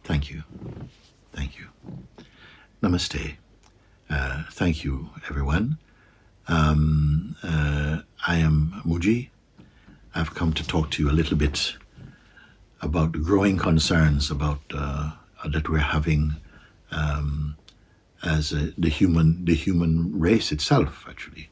Thank you. Thank you. Namaste. Thank you, everyone. I am Mooji. I've come to talk to you a little bit about the growing concerns about that we're having as the human race itself, actually.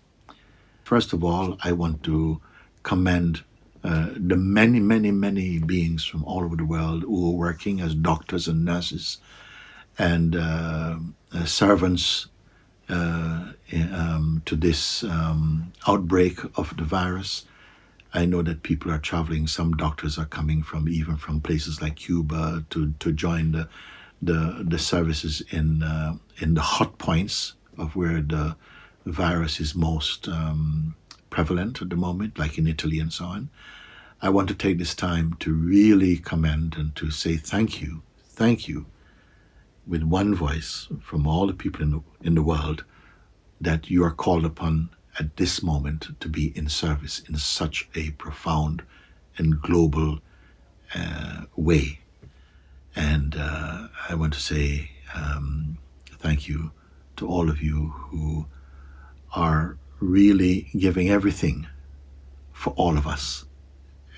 First of all, I want to commend the many beings from all over the world who are working as doctors and nurses and servants to this outbreak of the virus. I know that people are traveling. Some doctors are coming from even from places like Cuba to join the services in the hot points of where the virus is most prevalent at the moment, like in Italy and so on. I want to take this time to really commend and to say thank you, with one voice from all the people in the world, that you are called upon at this moment to be in service in such a profound and global way. And I want to say thank you to all of you who are really giving everything for all of us,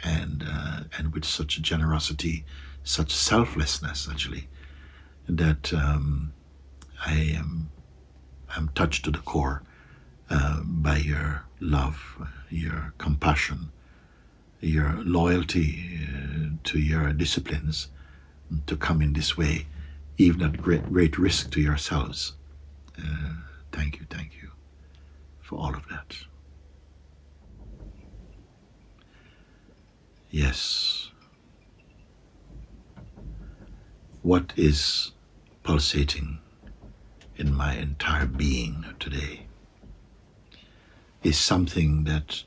and with such generosity, such selflessness, actually, that I'm touched to the core by your love, your compassion, your loyalty to your disciplines, to come in this way, even at great risk to yourselves. Thank you for all of that. Yes. What is pulsating in my entire being today is something that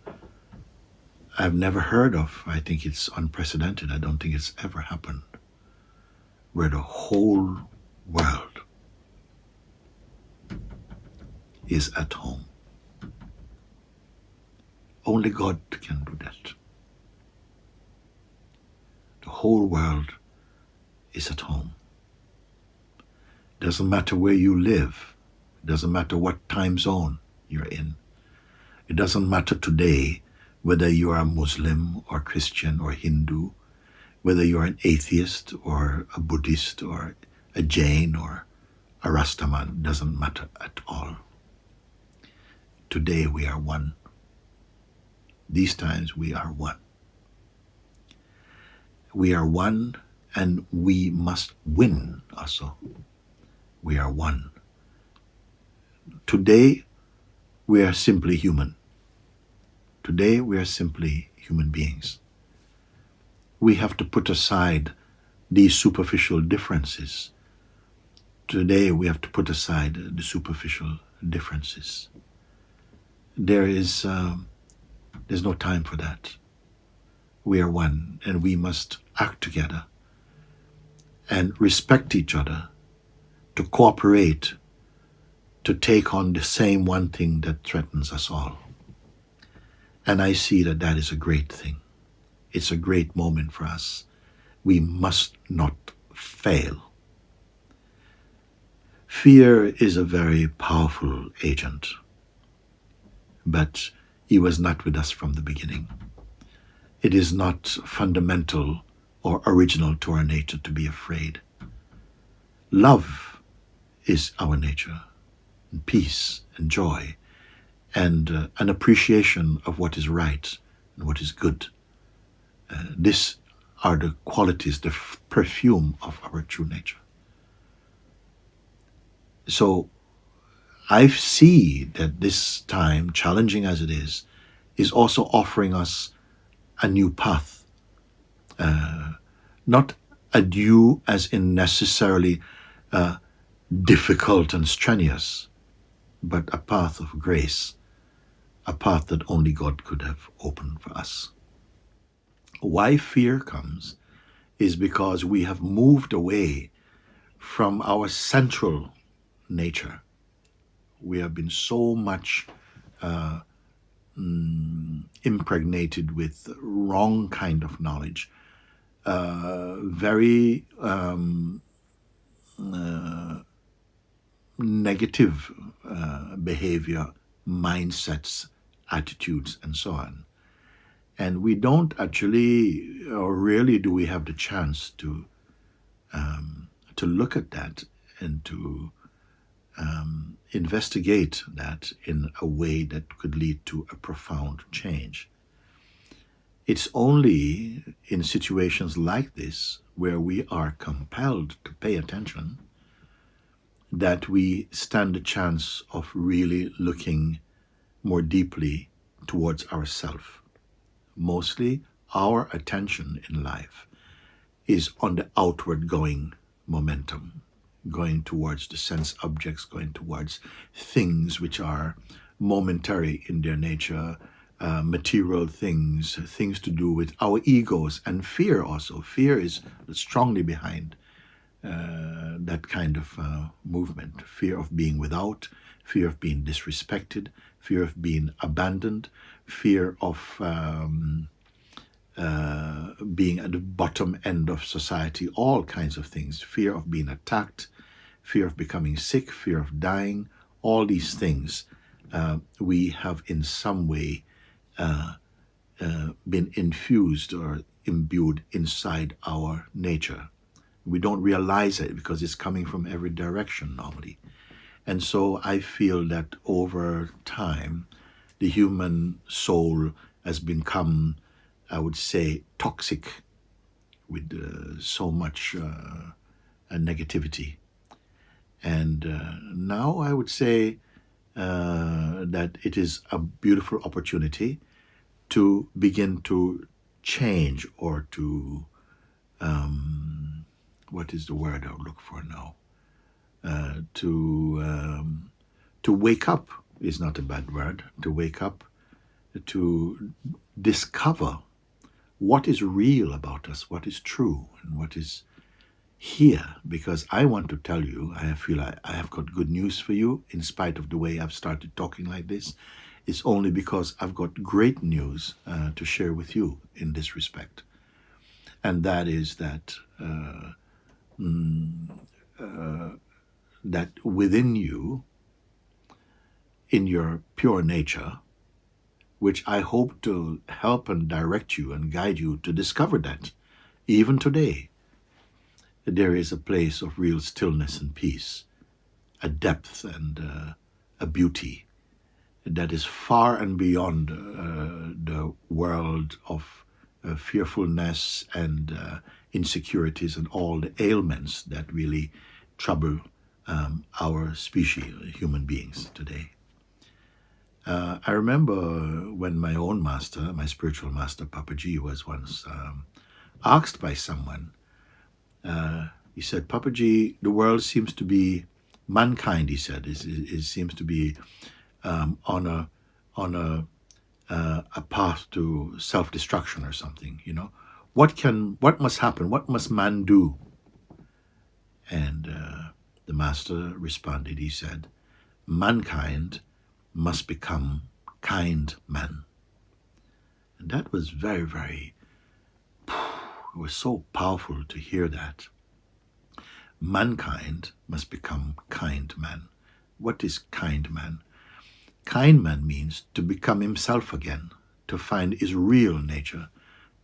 I've never heard of. I think it's unprecedented. I don't think it's ever happened, where the whole world is at home. Only God can do that. The whole world is at home. Doesn't matter where you live. It doesn't matter what time zone you're in. It doesn't matter today whether you are a Muslim or Christian or Hindu, whether you're an atheist or a Buddhist or a Jain or a Rastaman. Doesn't matter at all. Today we are one. These times we are one. We are one, and we must win also. We are one. Today we are simply human. Today we are simply human beings. We have to put aside these superficial differences. Today we have to put aside the superficial differences. There's no time for that. We are one, and we must act together and respect each other, to cooperate, to take on the same one thing that threatens us all. And I see that that is a great thing. It's a great moment for us. We must not fail. Fear is a very powerful agent, but he was not with us from the beginning. It is not fundamental or original to our nature to be afraid. Love is our nature, and peace and joy, and an appreciation of what is right and what is good. These are the qualities, the perfume of our true nature. So I see that this time, challenging as it is also offering us a new path. Not a new as in necessarily difficult and strenuous, but a path of grace, a path that only God could have opened for us. Why fear comes is because we have moved away from our central nature. We have been so much impregnated with wrong kind of knowledge, very negative behavior, mindsets, attitudes, and so on. And we don't actually, or rarely do we have the chance to look at that and to investigate that in a way that could lead to a profound change. It's only in situations like this where we are compelled to pay attention that we stand a chance of really looking more deeply towards ourselves. Mostly our attention in life is on the outward going momentum, going towards the sense objects, going towards things which are momentary in their nature, material things, things to do with our egos, and fear also. Fear is strongly behind that kind of movement. Fear of being without, fear of being disrespected, fear of being abandoned, fear of being at the bottom end of society, all kinds of things. Fear of being attacked, fear of becoming sick, fear of dying, all these things we have in some way been infused or imbued inside our nature. We don't realize it because it's coming from every direction normally. And so I feel that over time, the human soul has become, I would say, toxic with so much negativity. And now I would say that it is a beautiful opportunity to begin to change or to, what is the word I would look for now? To wake up is not a bad word. To wake up, to discover what is real about us, what is true, and what is here. Because I want to tell you, I feel I have got good news for you, in spite of the way I've started talking like this. It's only because I've got great news to share with you in this respect. And that is that that within you, in your pure nature, which I hope to help and direct you and guide you to discover that, even today, there is a place of real stillness and peace, a depth and a beauty that is far and beyond the world of fearfulness and insecurities and all the ailments that really trouble our species, human beings today. I remember when my own master, my spiritual master, Papaji, was once asked by someone. He said, Papaji, the world seems to be, mankind, he said, it seems to be on a path to self-destruction or something, you know. What must happen? What must man do? And the master responded, he said, mankind must become kind men. And that was very, very, it was so powerful to hear that. Mankind must become kind man. What is kind man? Kind man means to become himself again, to find his real nature,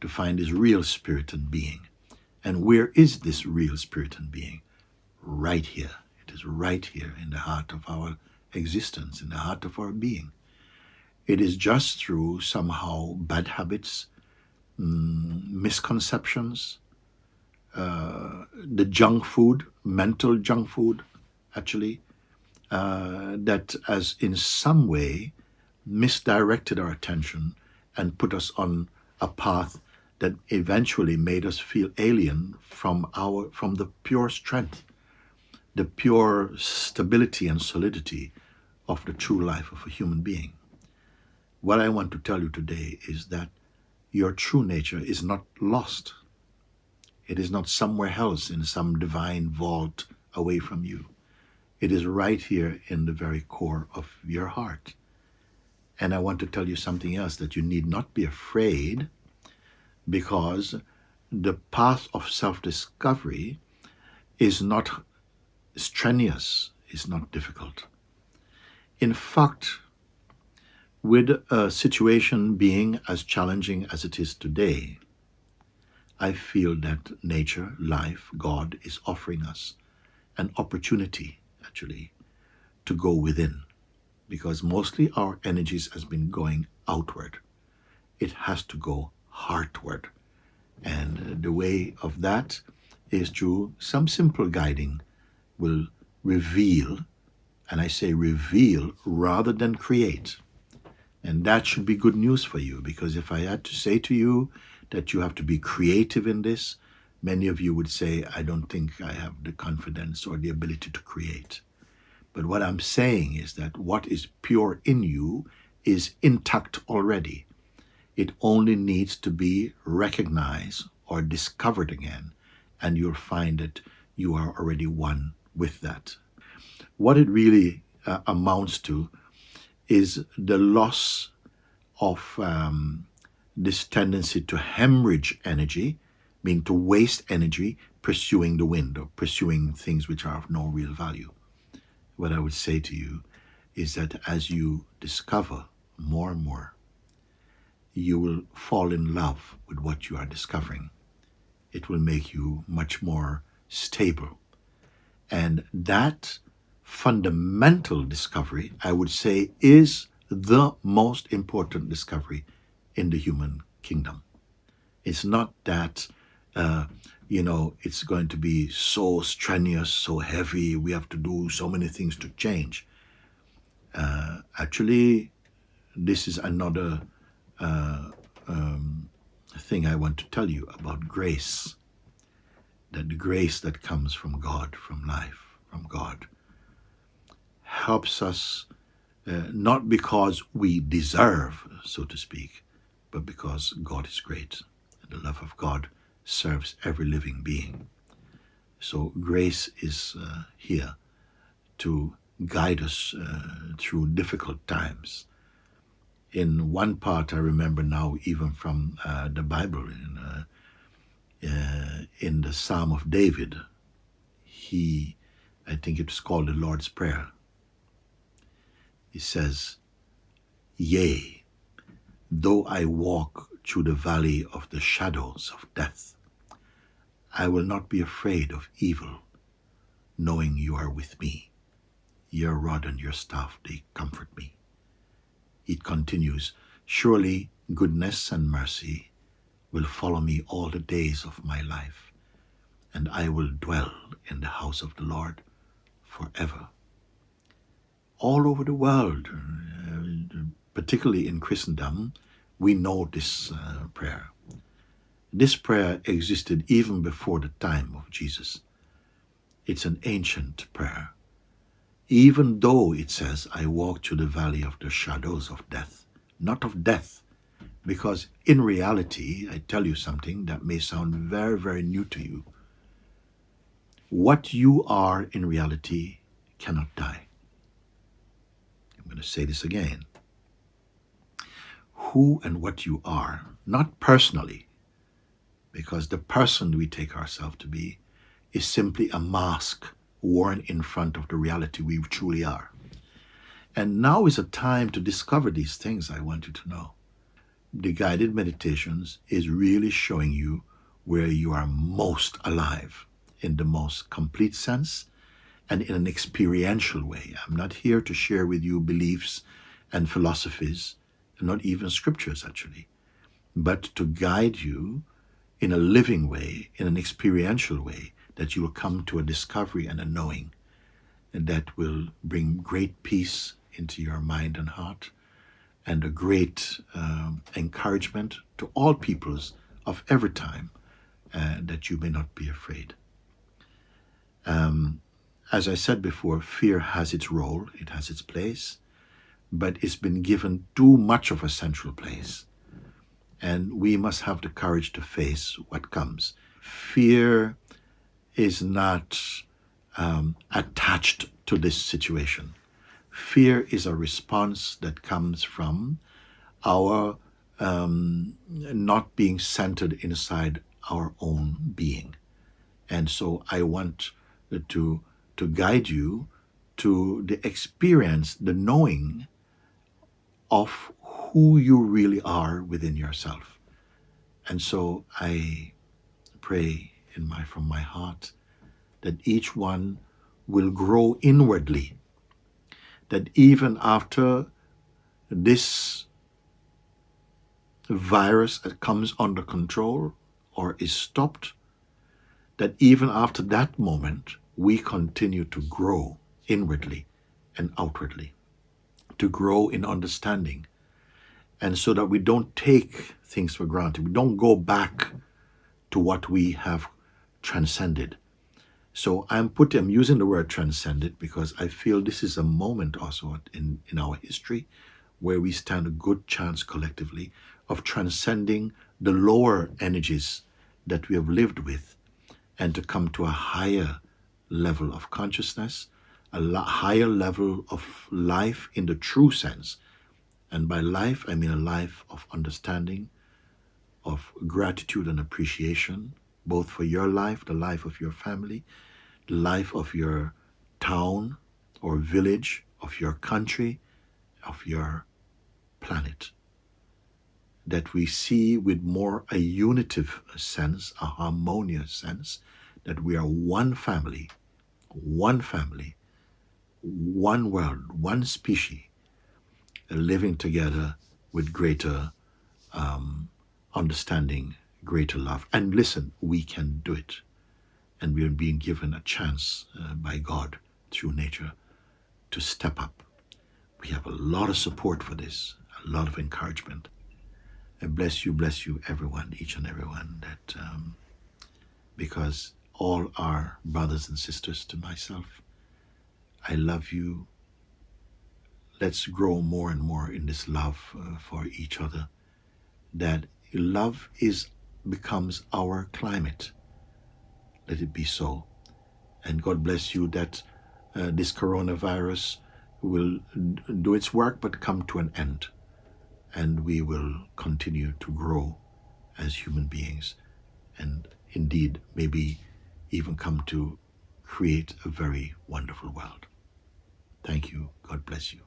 to find his real spirit and being. And where is this real spirit and being? Right here. It is right here in the heart of our existence, in the heart of our being. It is just through somehow bad habits, misconceptions, the junk food, mental junk food, actually, that has in some way misdirected our attention and put us on a path that eventually made us feel alien from the pure strength, the pure stability and solidity of the true life of a human being. What I want to tell you today is that your true nature is not lost. It is not somewhere else in some divine vault away from you. It is right here in the very core of your heart. And I want to tell you something else, that you need not be afraid, because the path of self-discovery is not strenuous is not difficult. In fact, with a situation being as challenging as it is today, I feel that nature, life, God is offering us an opportunity, actually, to go within. Because mostly our energies has been going outward. It has to go heartward. And the way of that is through some simple guiding will reveal, and I say reveal rather than create. And that should be good news for you, because if I had to say to you that you have to be creative in this, many of you would say, I don't think I have the confidence or the ability to create. But what I'm saying is that what is pure in you is intact already. It only needs to be recognized or discovered again, and you'll find that you are already one with that. What it really amounts to is the loss of this tendency to hemorrhage energy, meaning to waste energy pursuing the wind or pursuing things which are of no real value. What I would say to you is that as you discover more and more, you will fall in love with what you are discovering. It will make you much more stable. And that fundamental discovery, I would say, is the most important discovery in the human kingdom. It's not that, it's going to be so strenuous, so heavy, we have to do so many things to change. Actually, this is another thing I want to tell you about grace. That the grace that comes from God, from life, from God, helps us not because we deserve, so to speak, but because God is great. And the love of God serves every living being. So grace is here to guide us through difficult times. In one part, I remember now, even from the Bible, in the Psalm of David, I think it's called the Lord's Prayer. He says, "Yea, though I walk through the valley of the shadows of death, I will not be afraid of evil, knowing you are with me. Your rod and your staff, they comfort me." It continues, "Surely goodness and mercy will follow me all the days of my life, and I will dwell in the house of the Lord forever." All over the world, particularly in Christendom, we know this prayer. This prayer existed even before the time of Jesus. It's an ancient prayer. Even though it says, "I walk through the valley of the shadows of death," not of death, because in reality, I tell you something that may sound very, very new to you. What you are in reality cannot die. I'm going to say this again. Who and what you are, not personally, because the person we take ourselves to be is simply a mask worn in front of the reality we truly are. And now is a time to discover these things, I want you to know. The guided meditations is really showing you where you are most alive in the most complete sense and in an experiential way. I'm not here to share with you beliefs and philosophies, not even scriptures actually, but to guide you in a living way, in an experiential way, that you will come to a discovery and a knowing, and that will bring great peace into your mind and heart, and a great encouragement to all peoples of every time, that you may not be afraid. As I said before, fear has its role, it has its place, but it's been given too much of a central place. And we must have the courage to face what comes. Fear is not attached to this situation. Fear is a response that comes from our not being centered inside our own being. And so I want to to guide you to the experience, the knowing of who you really are within yourself. And so I pray from my heart that each one will grow inwardly, that even after this virus comes under control or is stopped, that even after that moment, we continue to grow inwardly and outwardly, to grow in understanding, and so that we don't take things for granted. We don't go back to what we have transcended. So I'm using the word transcended because I feel this is a moment also in our history where we stand a good chance collectively of transcending the lower energies that we have lived with and to come to a higher level of consciousness, a higher level of life in the true sense. And by life, I mean a life of understanding, of gratitude and appreciation, both for your life, the life of your family, the life of your town or village, of your country, of your planet. That we see with more a unitive sense, a harmonious sense, that we are one family, one world, one species, living together with greater understanding, greater love. And listen, we can do it. And we are being given a chance by God through nature to step up. We have a lot of support for this, a lot of encouragement. I bless you, everyone, each and everyone, that because all are brothers and sisters to myself. I love you. Let's grow more and more in this love for each other, that love becomes our climate. Let it be so. And God bless you that this coronavirus will do its work but come to an end. And we will continue to grow as human beings. And indeed, maybe even come to create a very wonderful world. Thank you. God bless you.